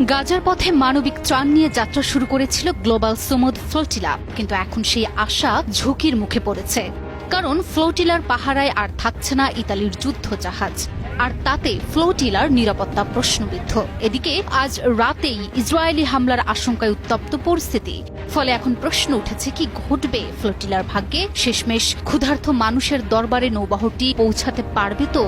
গাজার পথে মানবিক ত্রাণ নিয়ে যাত্রা শুরু করেছিল গ্লোবাল সুমুদ ফ্লোটিলা, কিন্তু এখন সেই আশা ঝুঁকির মুখে পড়েছে। কারণ ফ্লোটিলার পাহারায় আর থাকছে না ইতালির যুদ্ধ জাহাজ, আর তাতে ফ্লোটিলার নিরাপত্তা প্রশ্নবিদ্ধ। এদিকে আজ রাতেই ইসরায়েলি হামলার আশঙ্কায় উত্তপ্ত পরিস্থিতি। ফলে এখন প্রশ্ন উঠেছে, কি ঘটবে ফ্লোটিলার ভাগ্যে? শেষমেশ ক্ষুধার্ত মানুষের দরবারে নৌবহরটি পৌঁছাতে পারবে তো?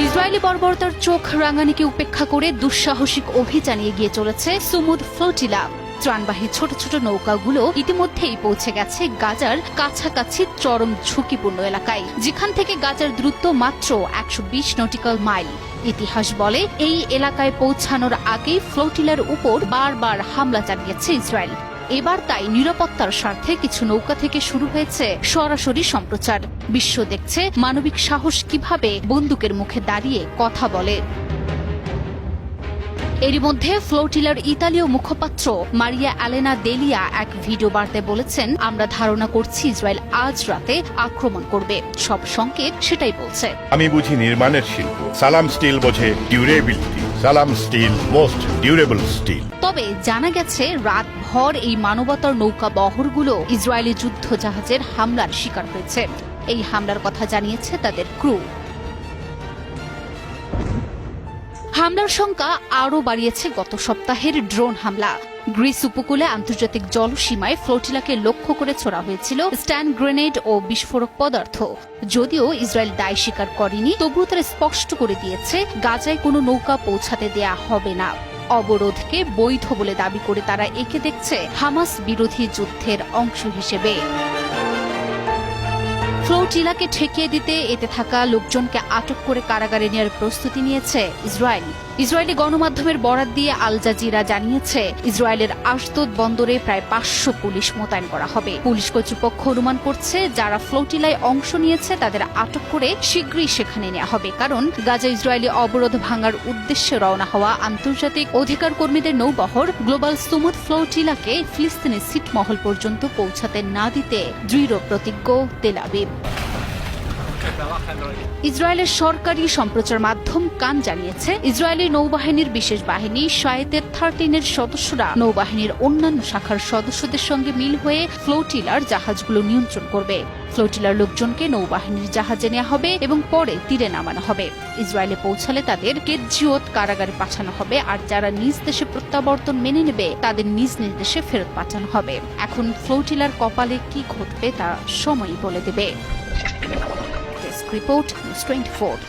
ইসরায়েলি বর্বরতার চোখ রাঙানিকে উপেক্ষা করে দুঃসাহসিক অভিযানে এগিয়ে চলেছে সুমুদ ফ্লোটিলা। ত্রাণবাহী ছোট ছোট নৌকাগুলো ইতিমধ্যেই পৌঁছে গেছে গাজার কাছাকাছি চরম ঝুঁকিপূর্ণ এলাকায়, যেখান থেকে গাজার দূরত্ব মাত্র 120 নটিক্যাল মাইল। ইতিহাস বলে এই এলাকায় পৌঁছানোর আগেই ফ্লোটিলার উপর বারবার হামলা চালিয়েছে ইসরায়েল। এবার তাই নিরাপত্তার স্বার্থে কিছু নৌকা থেকে শুরু হয়েছে সরাসরি সম্প্রচার। বিশ্ব দেখছে মানবিক সাহস কিভাবে বন্দুকের মুখে দাঁড়িয়ে কথা বলে। এরই মধ্যে ফ্লোটিলার ইতালীয় মুখপাত্র মারিয়া এলেনা দেলিয়া এক ভিডিও বার্তায় বলেছেন, আমরা ধারণা করছি ইসরায়েল আজ রাতে আক্রমণ করবে। সব সংকেত সেটাই বলছে। আমি বুঝি নির্মাণের শিল্প, সালাম স্টিল বোঝে ডিউরেবিলিটি। সালাম স্টিল মোস্ট ডিউরেবল স্টিল। তবে জানা গেছে রাতভর এই মানবতার নৌকা বহরগুলো ইসরায়েলি যুদ্ধ জাহাজের হামলার শিকার হয়েছে। এই হামলার কথা জানিয়েছে তাদের ক্রু। হামলার সংখ্যা আরও বাড়িয়েছে গত সপ্তাহের ড্রোন হামলা। গ্রিস উপকূলে আন্তর্জাতিক জলসীমায় ফ্লোটিলাকে লক্ষ্য করে ছোড়া হয়েছিল স্ট্যান্ড গ্রেনেড ও বিস্ফোরক পদার্থ। যদিও ইসরায়েল দায় স্বীকার করেনি, তবুও তারা স্পষ্ট করে দিয়েছে গাজায় কোনো নৌকা পৌঁছাতে দেয়া হবে না। অবরোধকে বৈধ বলে দাবি করে তারা একে দেখছে হামাস বিরোধী যুদ্ধের অংশ হিসেবে। ফ্লোটিলাকে ঠেকিয়ে দিতে এতে থাকা লোকজনকে আটক করে কারাগারে নেওয়ার প্রস্তুতি নিয়েছে ইসরায়েল। ইসরায়েলি গণমাধ্যমের বরাত দিয়ে আল জাজিরা জানিয়েছে, ইসরায়েলের আশদোদ বন্দরে প্রায় 500 পুলিশ মোতায়েন করা হবে। পুলিশ কর্তৃপক্ষ অনুমান করছে, যারা ফ্লোটিলায় অংশ নিয়েছে তাদের আটক করে শীঘ্রই সেখানে নেওয়া হবে। কারণ গাজা ইসরায়েলি অবরোধ ভাঙার উদ্দেশ্যে রওনা হওয়া আন্তর্জাতিক অধিকার কর্মীদের নৌবহর গ্লোবাল সুমুদ ফ্লোটিলাকে ফিলিস্তিনের ছিটমহল পর্যন্ত পৌঁছাতে না দিতে দৃঢ় প্রতিজ্ঞ তেল আবিব। ইসরায়েলের সরকারি সম্প্রচার মাধ্যম কান জানিয়েছে, ইসরায়েলি নৌবাহিনীর বিশেষ বাহিনী শায়েতের 13-এর সদস্যরা নৌবাহিনীর অন্যান্য শাখার সদস্যদের সঙ্গে মিল হয়ে ফ্লোটিলার জাহাজগুলো নিয়ন্ত্রণ করবে। ফ্লোটিলার লোকজনকে নৌবাহিনীর জাহাজে নেওয়া হবে এবং পরে তীরে নামানো হবে। ইসরায়েলে পৌঁছালে তাদের কেতজিওত কারাগারে পাঠানো হবে, আর যারা নিজ দেশে প্রত্যাবর্তন মেনে নেবে তাদের নিজ নিজ দেশে ফেরত পাঠানো হবে। এখন ফ্লোটিলার কপালে কি ঘটবে তা সময়ই বলে দেবে। Report news 24।